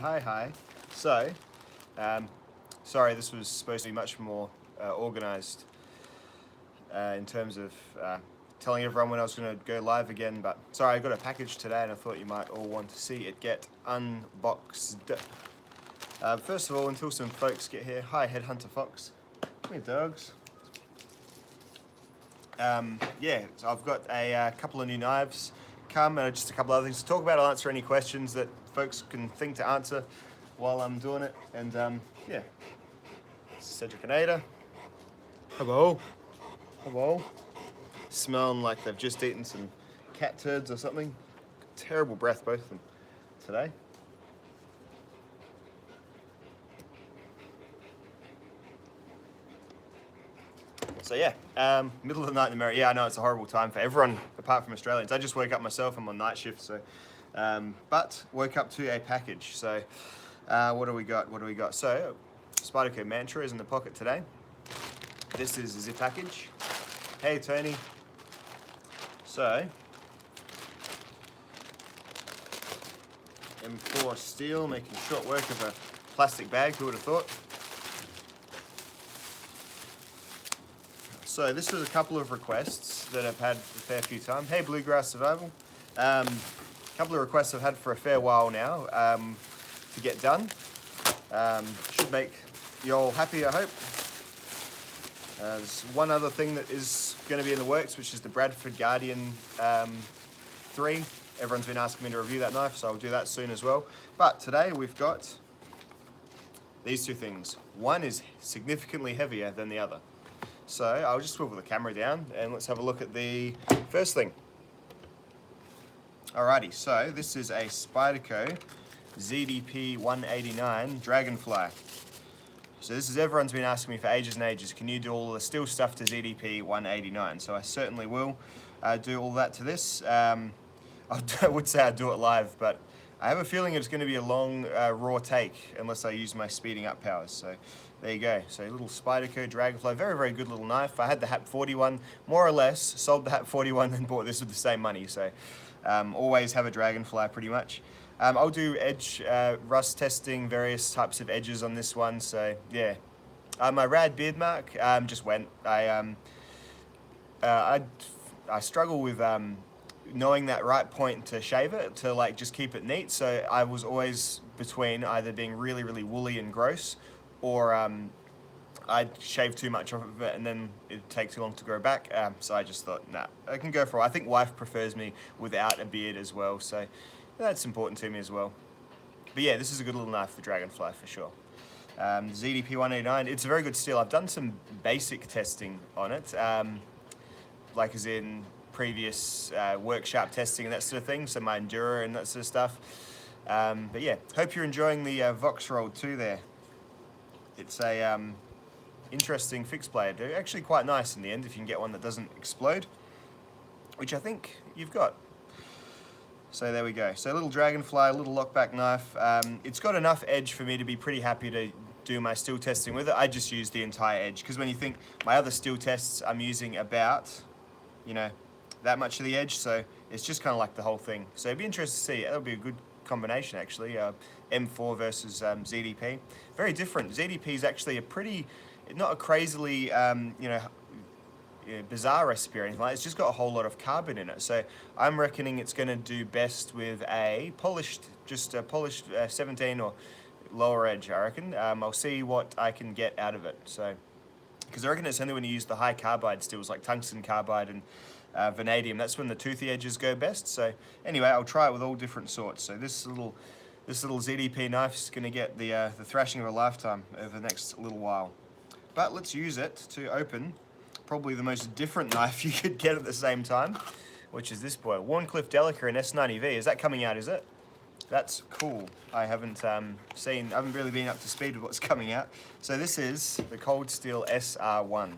Hi. So, sorry, this was supposed to be much more organized in terms of telling everyone when I was going to go live again, but sorry, I got a package today and I thought you might all want to see it get unboxed. First of all, until some folks get here, hi Headhunter Fox. Come here, dogs. Yeah, so I've got a couple of new knives come and just a couple other things to talk about. I'll answer any questions that folks can think to answer while I'm doing it. And yeah, Cedric and Ada. Hello. Hello. Smelling like they've just eaten some cat turds or something. Terrible breath, both of them today. So yeah, middle of the night in America. Yeah, I know it's a horrible time for everyone apart from Australians. I just woke up myself. I'm on night shift, so but woke up to a package. So what do we got? So Spyderco Mantra is in the pocket today. This is a zip package. Hey Tony. So M4 steel, making short work of a plastic bag. Who would have thought? So this was a couple of requests that I've had a fair few times. Hey, Bluegrass Survival. A couple of requests I've had for a fair while now to get done. Should make you all happy, I hope. There's one other thing that is going to be in the works, which is the Bradford Guardian 3. Everyone's been asking me to review that knife, so I'll do that soon as well. But today we've got these two things. One is significantly heavier than the other. So I'll just swivel the camera down and let's have a look at the first thing. Alrighty, so this is a Spyderco ZDP 189 Dragonfly. So this is, everyone's been asking me for ages and ages, can you do all the steel stuff to ZDP 189? So I certainly will do all that to this. I would say I'd do it live, but I have a feeling it's going to be a long raw take unless I use my speeding up powers. So there you go. So a little Spyderco Dragonfly, very, very good little knife. I had the HAP 41, more or less, sold the HAP 41 and bought this with the same money. So always have a Dragonfly pretty much. I'll do edge rust testing, various types of edges on this one. So yeah, my rad beard mark just went. I struggle with knowing that right point to shave it, to like just keep it neat. So I was always between either being really, really woolly and gross, or I'd shave too much off of it and then it'd take too long to grow back. So I just thought, nah, I can go for it. I think wife prefers me without a beard as well, so that's important to me as well. But yeah, this is a good little knife for Dragonfly for sure. ZDP 189, it's a very good steel. I've done some basic testing on it, like as in previous workshop testing and that sort of thing, so my Enduro and that sort of stuff. But yeah, hope you're enjoying the Vox Roll 2 there. It's a interesting fixed blade. They're actually quite nice in the end if you can get one that doesn't explode, which I think you've got. So there we go. So a little Dragonfly, a little lockback knife. It's got enough edge for me to be pretty happy to do my steel testing with it. I just use the entire edge, because when you think my other steel tests, I'm using about, you know, that much of the edge, so it's just kind of like the whole thing. So it'd be interesting to see. That'll be a good combination actually. M4 versus ZDP. Very different. ZDP is actually a pretty, not a crazily, you know, bizarre recipe or anything like that. It's just got a whole lot of carbon in it. So I'm reckoning it's going to do best with a polished, just a polished 17 or lower edge, I reckon. I'll see what I can get out of it. So, because I reckon it's only when you use the high carbide steels like tungsten carbide and vanadium, that's when the toothy edges go best. So anyway, I'll try it with all different sorts. So this little ZDP knife is going to get the thrashing of a lifetime over the next little while. But let's use it to open probably the most different knife you could get at the same time, which is this boy, Warncliffe Delica in S90V. Is that coming out, is it? That's cool. I haven't I haven't really been up to speed with what's coming out. So this is the Cold Steel SR1.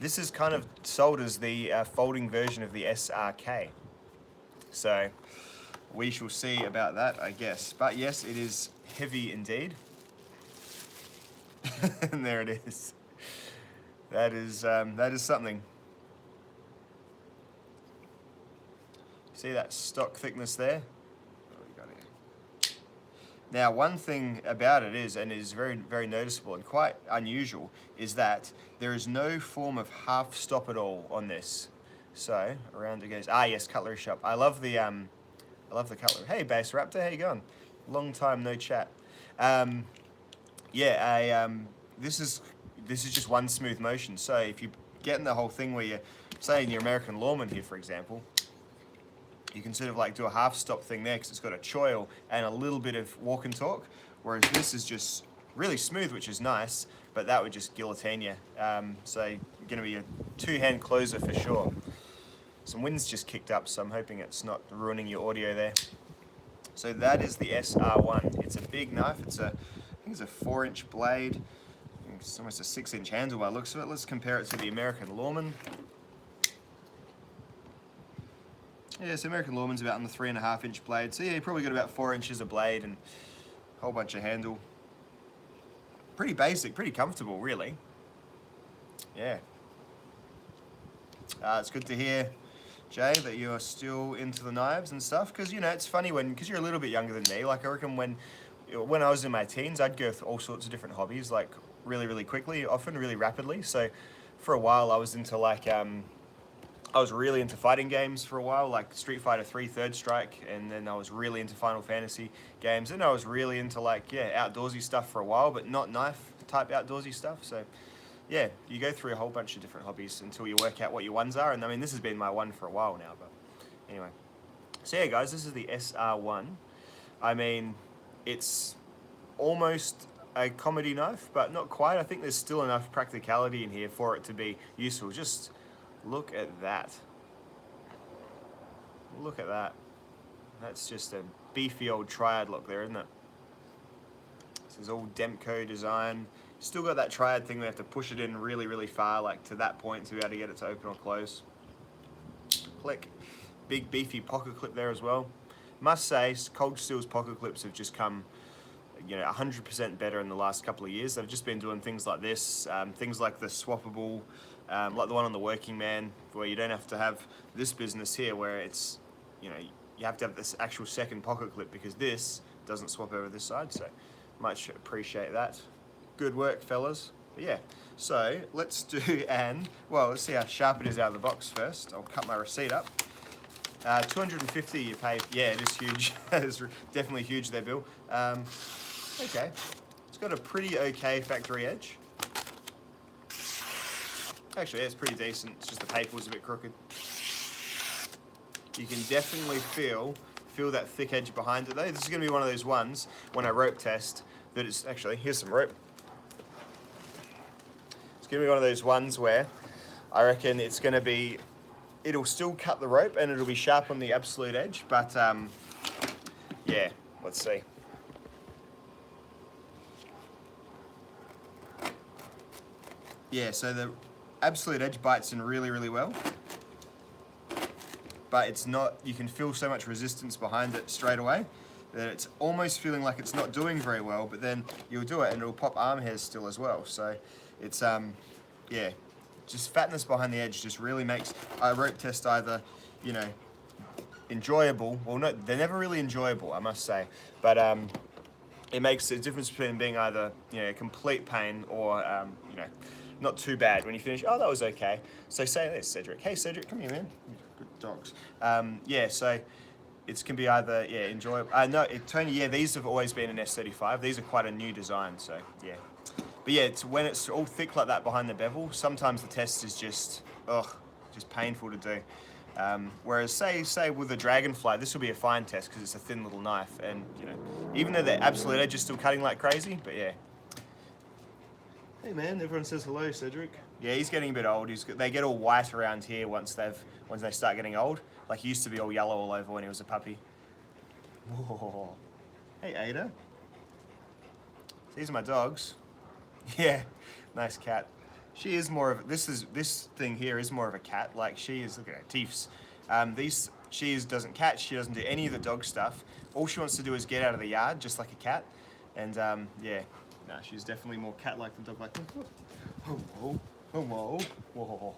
This is kind of sold as the folding version of the SRK. So we shall see about that, I guess. But yes, it is heavy indeed. And there it is. That is something. See that stock thickness there? What have we got here? Now, one thing about it is, and is very, very noticeable and quite unusual, is that there is no form of half stop at all on this. So around it goes. Ah, yes, cutlery shop. I love the cutlery. Hey, Bass Raptor, how you going? Long time no chat. Yeah, this is just one smooth motion. So if you get in the whole thing where you're, say in your American Lawman here, for example, you can sort of like do a half stop thing there because it's got a choil and a little bit of walk and talk, whereas this is just really smooth, which is nice, but that would just guillotine you. So going to be a two-hand closer for sure. Some wind's just kicked up, so I'm hoping it's not ruining your audio there. So that is the SR1. It's a big knife. I think it's a 4-inch blade. It's almost a 6-inch handle by the looks of it. Let's compare it to the American Lawman. Yeah, so American Lawman's about on the 3.5-inch blade. So yeah, you probably got about 4 inches of blade and a whole bunch of handle. Pretty basic, pretty comfortable, really. Yeah. It's good to hear, Jay, that you're still into the knives and stuff, because you know it's funny because you're a little bit younger than me. Like I reckon when I was in my teens, I'd go through all sorts of different hobbies, like really, really quickly, often really rapidly. So for a while, I was into like I was really into fighting games for a while, like Street Fighter 3 Third Strike, and then I was really into Final Fantasy games, and I was really into like outdoorsy stuff for a while, but not knife type outdoorsy stuff. So yeah, you go through a whole bunch of different hobbies until you work out what your ones are, and I mean this has been my one for a while now, but anyway. So yeah guys, this is the SR1. I mean, it's almost a comedy knife, but not quite. I think there's still enough practicality in here for it to be useful. Just look at that. Look at that. That's just a beefy old triad look there, isn't it? This is all Demco design. Still got that triad thing, we have to push it in really, really far, like to that point to be able to get it to open or close. Click. Big beefy pocket clip there as well. Must say, Cold Steel's pocket clips have just come 100% better in the last couple of years. They've just been doing things like this, things like the swappable, like the one on the Working Man, where you don't have to have this business here where it's, you have to have this actual second pocket clip because this doesn't swap over this side, so much appreciate that. Good work, fellas. But yeah, so let's do, let's see how sharp it is out of the box first. I'll cut my receipt up. 250 you pay, yeah, it is huge. It's definitely huge there, Bill. Okay, it's got a pretty okay factory edge. Actually, yeah, it's pretty decent. It's just the paper was a bit crooked. You can definitely feel that thick edge behind it though. This is going to be one of those ones when I rope test that it's actually, here's some rope. It's going to be one of those ones where I reckon it's going to be, it'll still cut the rope and it'll be sharp on the absolute edge, but yeah, let's see. Yeah, so the absolute edge bites in really, really well, but it's not, you can feel so much resistance behind it straight away that it's almost feeling like it's not doing very well, but then you'll do it and it'll pop arm hairs still as well. So it's, yeah, just fatness behind the edge just really makes a rope test either, enjoyable. Well, no, they're never really enjoyable, I must say, but it makes a difference between being either, complete pain or, not too bad when you finish. Oh, that was okay. So say this, Cedric. Hey, Cedric, come here, man. Good dogs. Yeah, so it can be either, enjoyable. No, Tony, yeah, these have always been an S35. These are quite a new design, so yeah. But yeah, it's when it's all thick like that behind the bevel, sometimes the test is just painful to do. Whereas say with the dragonfly, this will be a fine test because it's a thin little knife, and even though the absolute edge is still cutting like crazy, but yeah. Hey man, everyone says hello, Cedric. Yeah, he's getting a bit old. They get all white around here once they start getting old. Like he used to be all yellow all over when he was a puppy. Whoa. Hey Ada. These are my dogs. Yeah, nice cat. She is more of, this thing here is more of a cat. Like she is, look at her teeths. She doesn't catch, she doesn't do any of the dog stuff. All she wants to do is get out of the yard, just like a cat. And yeah, no, she's definitely more cat-like than dog-like. Oh, whoa, oh, whoa, whoa.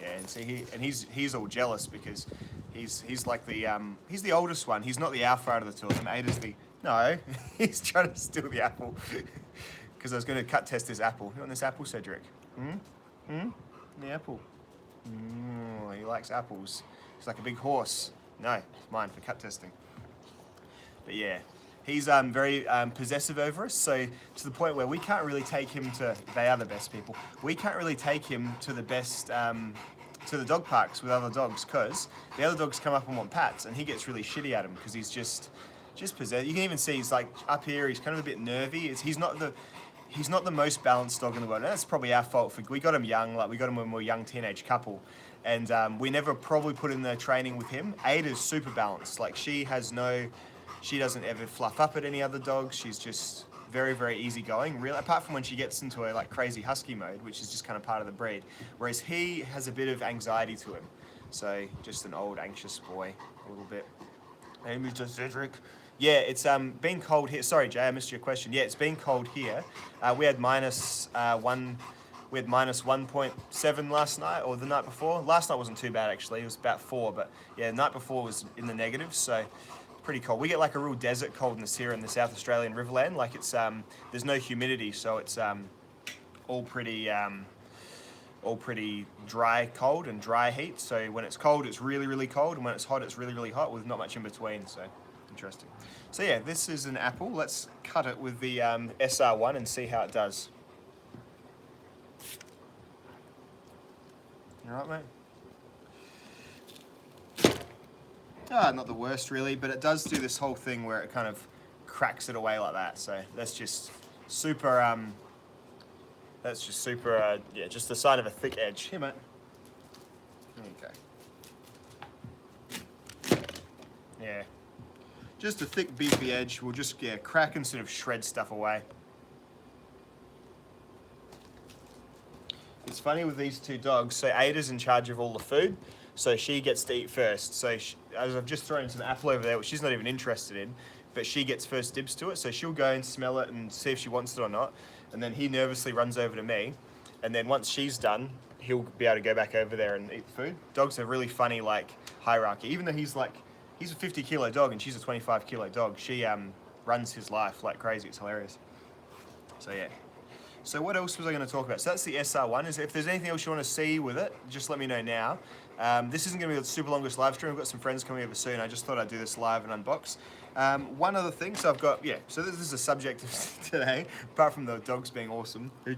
Yeah, and see, he's all jealous because he's like the he's the oldest one. He's not the alpha out of the two of them. Ada's the No, he's trying to steal the apple. Because I was going to cut test this apple. You want this apple, Cedric? Hmm? Hmm? The apple. He likes apples. He's like a big horse. No, it's mine for cut testing. But yeah, he's very possessive over us, so to the point where we can't really take him to, they are the best people, we can't really take him to the best, to the dog parks with other dogs, because the other dogs come up and want pats, and he gets really shitty at them, because he's just possessed. You can even see he's like, up here, he's kind of a bit nervy. He's not the most balanced dog in the world, and that's probably our fault. We got him young, like we got him when we were a young teenage couple, and we never probably put in the training with him. Ada's super balanced, like she doesn't ever fluff up at any other dogs. She's just very, very easygoing, really, apart from when she gets into a like crazy husky mode, which is just kind of part of the breed. Whereas he has a bit of anxiety to him. So just an old anxious boy, a little bit. Hey, Mr. Cedric. Yeah, it's been cold here. Sorry, Jay, I missed your question. Yeah, it's been cold here. We had minus 1.7 last night, or the night before. Last night wasn't too bad, actually. It was about 4, but yeah, the night before was in the negatives, so pretty cold. We get like a real desert coldness here in the South Australian Riverland. Like it's there's no humidity, so it's all pretty dry cold and dry heat. So when it's cold, it's really, really cold, and when it's hot, it's really, really hot with not much in between. So interesting. So yeah, this is an apple. Let's cut it with the SR1 and see how it does. All right, mate. Not the worst really, but it does do this whole thing where it kind of cracks it away like that. So that's just super, yeah, just the sign of a thick edge. Here, mate. Okay. Yeah. Just a thick, beefy edge will just, yeah, crack and sort of shred stuff away. It's funny with these two dogs, so Ada's in charge of all the food, so she gets to eat first. So as I've just thrown some apple over there, which she's not even interested in, but she gets first dibs to it, so she'll go and smell it and see if she wants it or not, and then he nervously runs over to me, and then once she's done, he'll be able to go back over there and eat the food. Dogs have really funny, like, hierarchy. Even though he's a 50-kilo dog and she's a 25-kilo dog, she runs his life like crazy. It's hilarious. So yeah. So what else was I going to talk about? So that's the SR1. If there's anything else you want to see with it, just let me know now. This isn't going to be the super longest live stream. We've got some friends coming over soon. I just thought I'd do this live and unbox. One other thing, so I've got, yeah, so this is a subject of today, apart from the dogs being awesome. So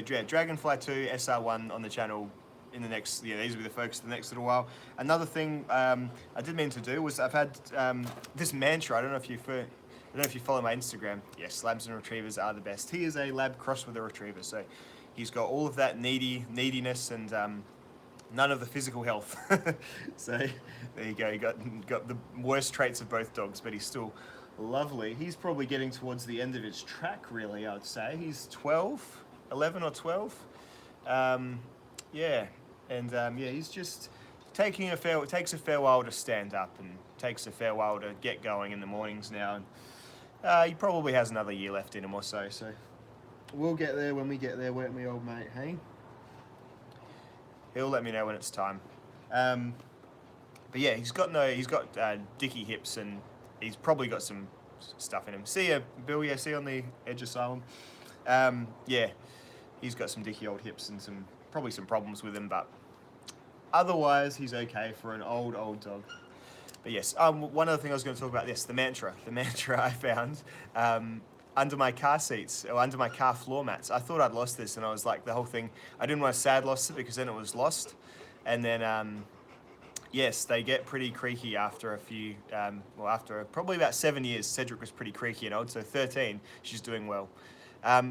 yeah, Dragonfly 2, SR1 on the channel in the next, yeah, these will be the focus of the next little while. Another thing I did mean to do was I've had this mantra. I don't know if you follow my Instagram. Yes, labs and retrievers are the best. He is a lab crossed with a retriever, so he's got all of that neediness and none of the physical health. So there you go. He got the worst traits of both dogs, but he's still lovely. He's probably getting towards the end of his track, really, I would say. He's 11 or 12. Yeah, and yeah, he's just taking it takes a fair while to stand up and takes a fair while to get going in the mornings now. And he probably has another year left in him or so. So we'll get there when we get there, won't we, old mate? Hey, he'll let me know when it's time. But yeah, he's got dicky hips, and he's probably got some stuff in him. See ya, Bill. Yeah, see you on the edge asylum. Yeah, he's got some dicky old hips and probably some problems with him, but otherwise he's okay for an old dog. But yes, one other thing I was going to talk about, yes, the mantra I found under my car seats, or under my car floor mats. I thought I'd lost this, and I was like, the whole thing, I didn't want to say I'd lost it, because then it was lost. And then yes, they get pretty creaky after a few, after probably about 7 years. Cedric was pretty creaky and old, so 13, she's doing well.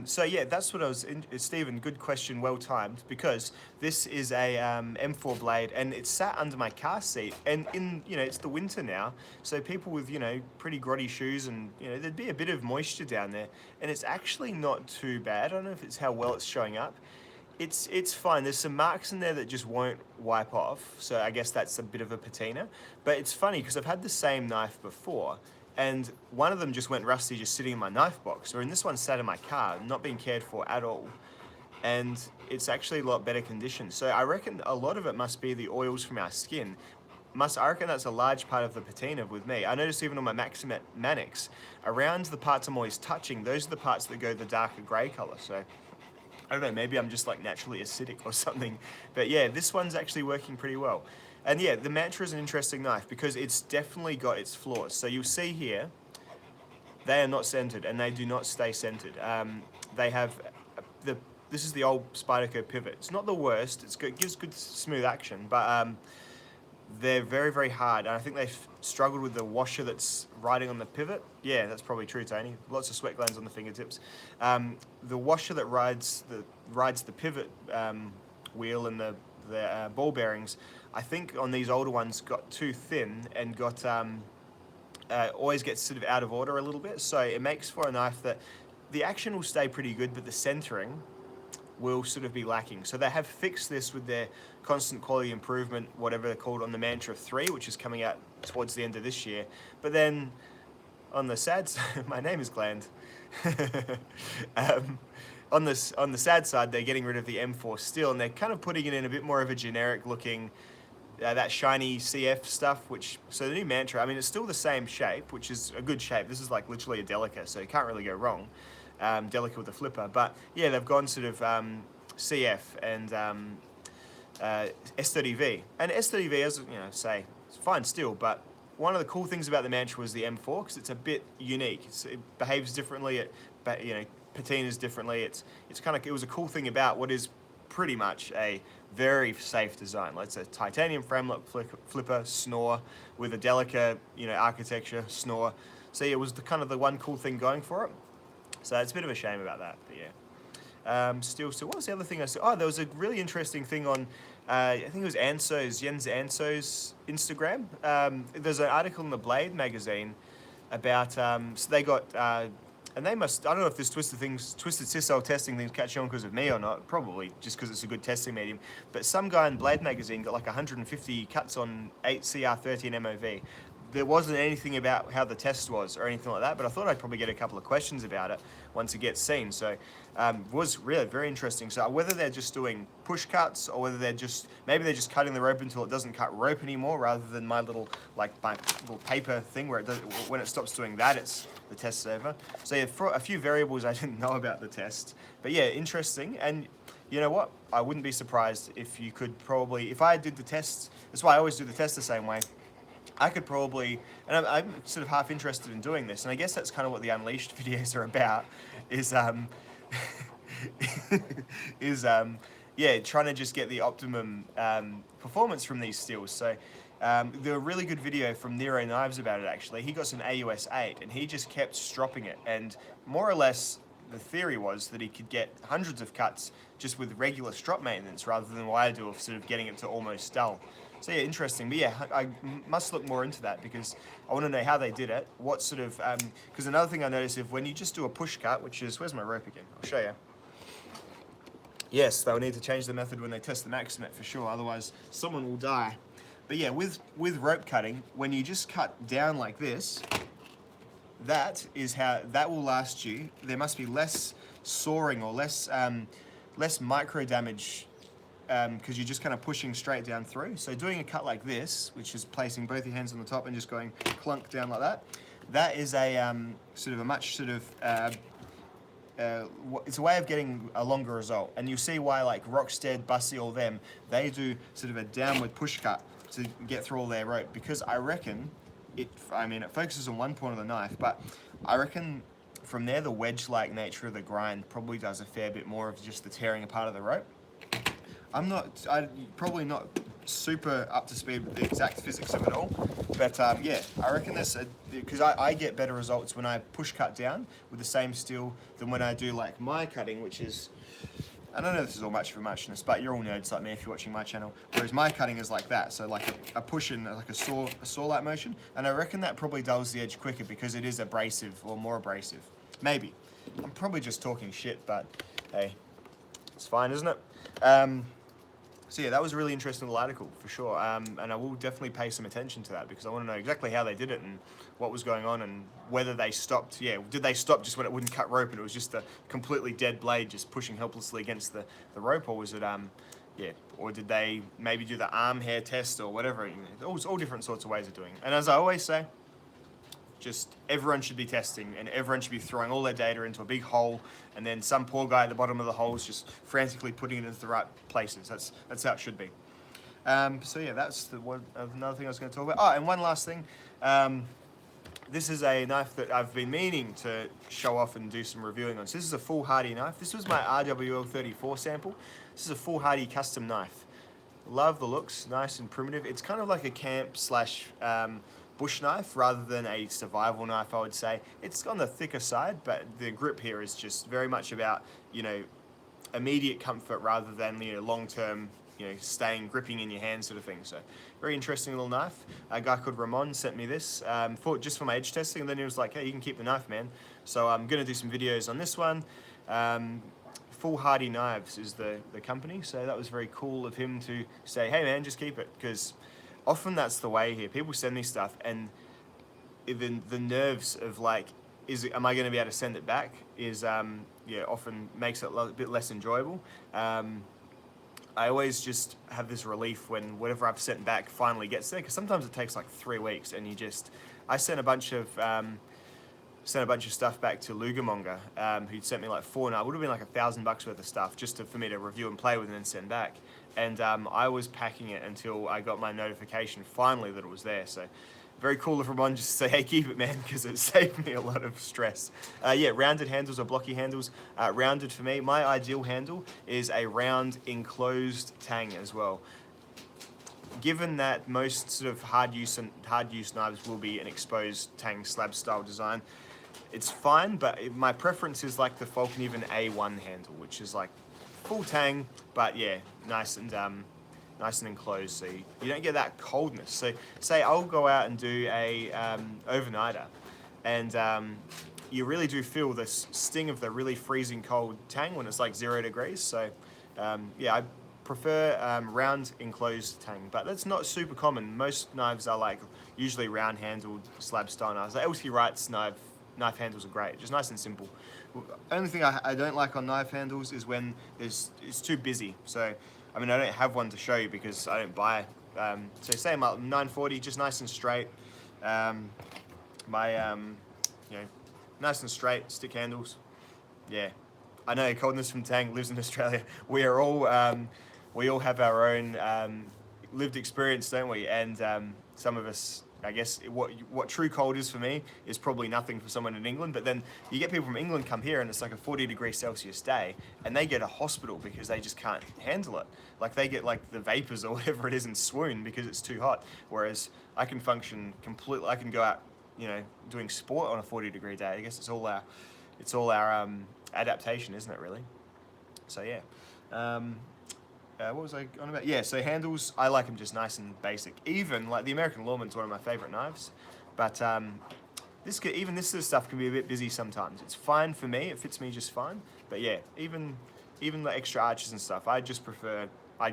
So yeah, that's what I was Stephen, good question, well timed, because this is a M4 blade, and it's sat under my car seat, and it's the winter now, so people with pretty grotty shoes, and there'd be a bit of moisture down there, and it's actually not too bad. I don't know if it's how well it's showing up. It's fine. There's some marks in there that just won't wipe off, so I guess that's a bit of a patina. But it's funny because I've had the same knife before, and one of them just went rusty just sitting in my knife box, and this one sat in my car, not being cared for at all. And it's actually a lot better condition. So I reckon a lot of it must be the oils from our skin. I reckon that's a large part of the patina with me. I notice even on my Maximet Manix, around the parts I'm always touching, those are the parts that go the darker grey colour. So I don't know, maybe I'm just like naturally acidic or something. But yeah, this one's actually working pretty well. And yeah, the Mantra is an interesting knife because it's definitely got its flaws. So you'll see here, they are not centered and they do not stay centered. They have this is the old Spyderco pivot. It's not the worst. It gives good smooth action, but they're very, very hard. And I think they've struggled with the washer that's riding on the pivot. Yeah, that's probably true, Tony. Lots of sweat glands on the fingertips. The washer that rides the pivot wheel and the ball bearings, I think on these older ones got too thin and got always gets sort of out of order a little bit. So it makes for a knife that the action will stay pretty good, but the centering will sort of be lacking. So they have fixed this with their constant quality improvement, whatever they're called, on the Mantra 3, which is coming out towards the end of this year. But then on the sad side, my name is Gland. On the sad side, they're getting rid of the M4 Steel, and they're kind of putting it in a bit more of a generic looking, that shiny CF stuff, so the new Mantra, I mean, it's still the same shape, which is a good shape. This is like literally a Delica, so you can't really go wrong. Delica with a flipper, but yeah, they've gone sort of CF and S30V. And S30V, as you know, say, it's fine still, but one of the cool things about the Mantra was the M4, because it's a bit unique. It behaves differently, patinas differently. It was a cool thing about what is pretty much a very safe design. Like, it's a titanium frame lock flipper, snore, with a Delica, architecture, snore. So yeah, it was the one cool thing going for it. So it's a bit of a shame about that, but yeah. Still, what was the other thing I saw? Oh, there was a really interesting thing on, I think it was Jens Anso's Instagram. There's an article in the Blade magazine about, so they got, and they must, I don't know if this Twisted Sisal testing thing's catching on because of me or not, probably just because it's a good testing medium, but some guy in Blade magazine got like 150 cuts on 8CR13 MOV. There wasn't anything about how the test was or anything like that, but I thought I'd probably get a couple of questions about it once it gets seen. So was really very interesting. So whether they're just doing push cuts or whether maybe they're just cutting the rope until it doesn't cut rope anymore, rather than my little paper thing where when it stops doing that, it's the test's over. So yeah, for a few variables I didn't know about the test, but yeah, interesting. And you know what? I wouldn't be surprised if you could if I did the test. That's why I always do the test the same way. I could probably, and I'm sort of half interested in doing this, and I guess that's kind of what the Unleashed videos are about, is trying to just get the optimum performance from these steels. So there a really good video from Nero Knives about it, actually. He got some AUS 8, and he just kept stropping it, and more or less the theory was that he could get hundreds of cuts just with regular strop maintenance, rather than what I do of sort of getting it to almost dull. So yeah, interesting. But yeah, I must look more into that because I want to know how they did it. What sort of, because another thing I noticed, if when you just do a push cut, which is, where's my rope again? I'll show you. Yes, they'll need to change the method when they test the Maximet for sure, otherwise someone will die. But yeah, with rope cutting, when you just cut down like this, that is how, that will last you. There must be less sawing or less micro damage, because you're just kind of pushing straight down through. So doing a cut like this, which is placing both your hands on the top and just going clunk down like that, that is a sort of a much sort of, it's a way of getting a longer result. And you see why like Rockstead, Bussy, all them, they do sort of a downward push cut to get through all their rope, because I reckon it focuses on one point of the knife, but I reckon from there the wedge-like nature of the grind probably does a fair bit more of just the tearing apart of the rope. I'm probably not super up to speed with the exact physics of it all, but yeah, I reckon this, because I get better results when I push cut down with the same steel than when I do like my cutting, which is, I don't know if this is all much for muchness, but you're all nerds like me if you're watching my channel, whereas my cutting is like that, so like a push and like a saw-like motion, and I reckon that probably dulls the edge quicker because it is abrasive, or more abrasive. Maybe. I'm probably just talking shit, but hey, it's fine, isn't it? So yeah, that was a really interesting little article for sure, and I will definitely pay some attention to that because I want to know exactly how they did it and what was going on and whether they stopped. Yeah, did they stop just when it wouldn't cut rope and it was just a completely dead blade just pushing helplessly against the rope, or was it yeah, or did they maybe do the arm hair test or whatever? You know, all different sorts of ways of doing it. And as I always say, just everyone should be testing and everyone should be throwing all their data into a big hole, and then some poor guy at the bottom of the hole is just frantically putting it into the right places. That's how it should be. So yeah, that's another thing I was going to talk about. Oh, and one last thing. This is a knife that I've been meaning to show off and do some reviewing on. So this is a full hardy knife. This was my RWL34 sample. This is a full hardy custom knife. Love the looks, nice and primitive. It's kind of like a camp slash bush knife rather than a survival knife, I would say. It's on the thicker side, but the grip here is just very much about, you know, immediate comfort rather than, you know, long-term, you know, staying gripping in your hand sort of thing. So very interesting little knife. A guy called Ramon sent me this just for my edge testing, and then he was like, hey, you can keep the knife, man. So I'm going to do some videos on this one. Full Hardy Knives is the company, so that was very cool of him to say, hey man, just keep it, because often that's the way here. People send me stuff, and even the nerves of like, am I going to be able to send it back is yeah, often makes it a bit less enjoyable. I always just have this relief when whatever I've sent back finally gets there, because sometimes it takes like 3 weeks, and I sent a bunch of stuff back to Lugamonga, who'd sent me like 4 now. It would have been like $1,000 worth of stuff just for me to review and play with and then send back. And I was packing it until I got my notification finally that it was there. So very cool of Ramon just to say, hey, keep it, man, because it saved me a lot of stress. Yeah, rounded handles or blocky handles. Rounded for me. My ideal handle is a round enclosed tang as well. Given that most sort of hard use knives will be an exposed tang slab style design, it's fine, but my preference is like the Falcon even A1 handle, which is like full tang, but yeah, nice and enclosed, so you don't get that coldness. So say I'll go out and do a overnighter, and you really do feel this sting of the really freezing cold tang when it's like 0 degrees. So yeah, I prefer round enclosed tang, but that's not super common. Most knives are like usually round handled slab style knives. Like LT Wright's knife handles are great, just nice and simple. Only thing I don't like on knife handles is when it's too busy. So I mean, I don't have one to show you because I don't buy. So say my 940, just nice and straight. You know, nice and straight stick handles. Yeah, I know Coldness from Tang lives in Australia. We all have our own lived experience, don't we? And some of us, I guess, what true cold is for me is probably nothing for someone in England. But then you get people from England come here and it's like a 40°C day, and they get a hospital because they just can't handle it. Like they get like the vapors or whatever it is and swoon because it's too hot. Whereas I can function completely. I can go out, you know, doing sport on a 40-degree day. I guess it's all our adaptation, isn't it? Really. So yeah. What was I on about? Yeah, so handles, I like them just nice and basic. Even, like, the American Lawman's one of my favourite knives. But this sort of stuff can be a bit busy sometimes. It's fine for me, it fits me just fine. But yeah, even the extra arches and stuff, I'd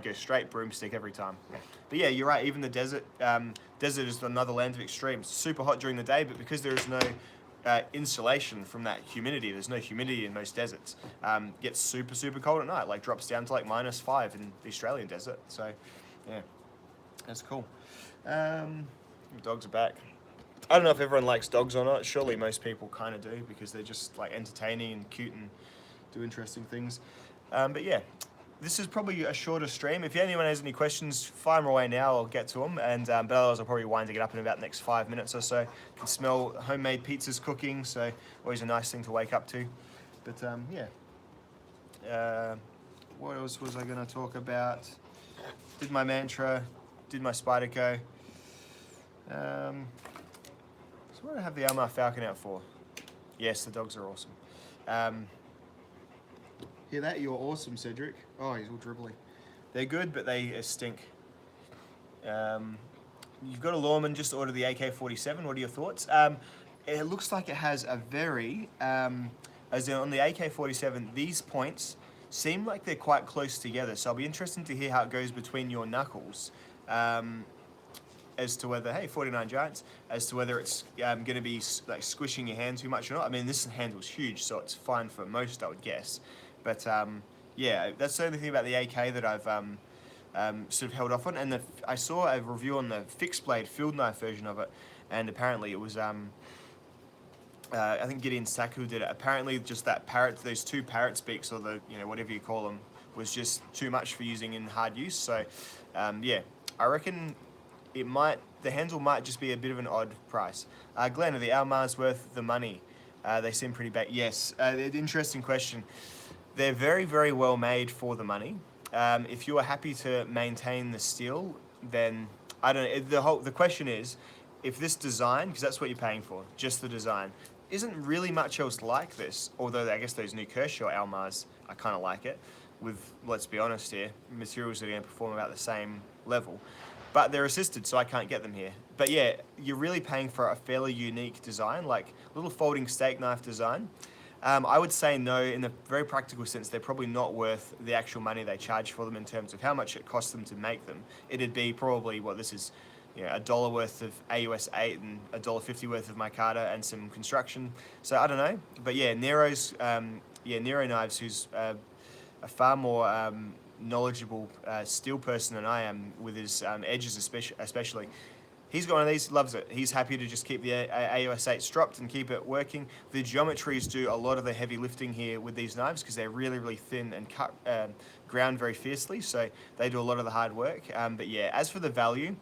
go straight broomstick every time. But yeah, you're right, even the desert. Desert is another land of extremes. Super hot during the day, but because there is no insulation from that humidity. There's no humidity in most deserts. Gets super, super cold at night, like drops down to like -5 in the Australian desert. So, yeah, that's cool. Dogs are back. I don't know if everyone likes dogs or not. Surely most people kind of do because they're just like entertaining and cute and do interesting things. But yeah. This is probably a shorter stream. If anyone has any questions, fire them away now. I'll get to them. And but otherwise, I'll probably wind it up in about the next 5 minutes or so. You can smell homemade pizzas cooking, so always a nice thing to wake up to. But yeah. What else was I going to talk about? Did my mantra. Did my Spyderco. So what do I have the Almar Falcon out for? Yes, the dogs are awesome. Hear that? You're awesome, Cedric. Oh, he's all dribbly. They're good, but they stink. You've got a Lawman, just order the AK-47. What are your thoughts? It looks like it has a very, as in on the AK-47, these points seem like they're quite close together. So I'll be interested to hear how it goes between your knuckles. As to whether, hey, 49 Giants, as to whether it's going to be like squishing your hand too much or not. I mean, this handle's huge, so it's fine for most, I would guess. But yeah, that's the only thing about the AK that I've sort of held off on. And I saw a review on the fixed blade field knife version of it, and apparently it was I think Gideon Saku did it. Apparently, just that those two parrot speaks, or the whatever you call them, was just too much for using in hard use. So, yeah, I reckon the handle might just be a bit of an odd price. Glenn, are the Almars worth the money? They seem pretty bad. Yes, interesting question. They're very, very well made for the money. If you are happy to maintain the steel, then I don't know. The question is, if this design, because that's what you're paying for, just the design, isn't really much else like this. Although I guess those new Kershaw Almars, I kind of like it. With, let's be honest here, materials that are going to perform about the same level. But they're assisted, so I can't get them here. But yeah, you're really paying for a fairly unique design, like little folding steak knife design. I would say no, in a very practical sense, they're probably not worth the actual money they charge for them in terms of how much it costs them to make them. It'd be probably, this is, $1 worth of AUS 8 and $1.50 worth of micarta and some construction. So I don't know. But yeah, Nero's, Nero Knives, who's a far more knowledgeable steel person than I am with his edges especially. He's got one of these, loves it. He's happy to just keep the AUS 8 stropped and keep it working. The geometries do a lot of the heavy lifting here with these knives because they're really, really thin and cut ground very fiercely. So they do a lot of the hard work. But yeah, as for the value,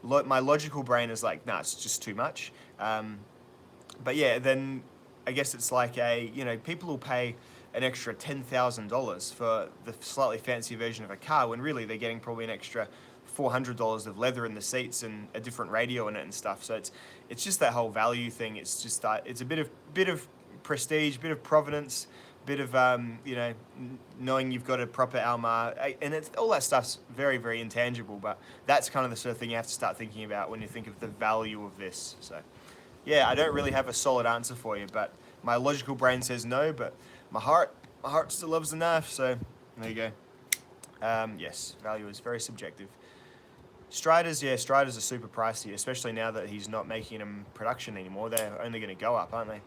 my logical brain is like, nah, it's just too much. But yeah, then I guess it's like people will pay an extra $10,000 for the slightly fancy version of a car when really they're getting probably an extra $400 of leather in the seats and a different radio in it and stuff. So it's just that whole value thing. It's just it's a bit of prestige, bit of provenance, bit of knowing you've got a proper Almar, and all that stuff's very, very intangible. But that's kind of the sort of thing you have to start thinking about when you think of the value of this. So yeah, I don't really have a solid answer for you, but my logical brain says no, but my heart still loves the knife. So there you go. Yes, value is very subjective. Striders are super pricey, especially now that he's not making them production anymore. They're only going to go up, aren't they?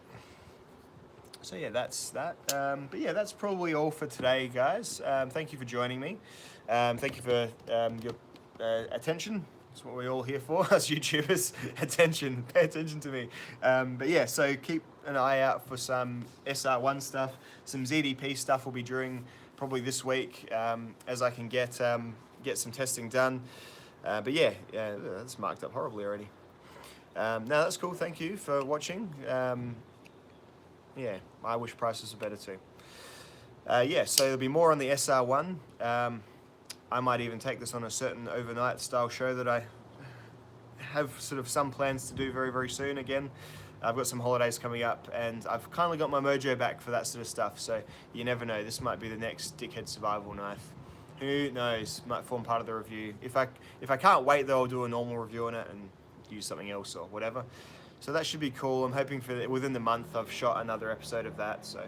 So yeah, that's that. But yeah, that's probably all for today, guys. Thank you for joining me. Thank you for your attention. That's what we're all here for, as YouTubers. Attention, pay attention to me. But yeah, so keep an eye out for some SR1 stuff. Some ZDP stuff will be during probably this week, as I can get some testing done. But yeah, that's marked up horribly already. No, that's cool. Thank you for watching. Yeah, I wish prices were better too. Yeah, so there'll be more on the SR1. I might even take this on a certain overnight style show that I have sort of some plans to do very, very soon again. I've got some holidays coming up and I've kind of got my mojo back for that sort of stuff. So you never know, this might be the next dickhead survival knife. Who knows, might form part of the review. If I can't wait though, I'll do a normal review on it and use something else or whatever. So that should be cool. I'm hoping for within the month I've shot another episode of that. So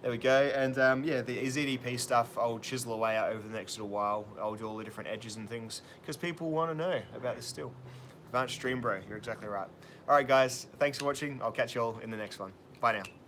there we go. And yeah, the ZDP stuff I'll chisel away at over the next little while. I'll do all the different edges and things because people want to know about this still. Advanced Stream Bro, you're exactly right. All right, guys, thanks for watching. I'll catch you all in the next one. Bye now.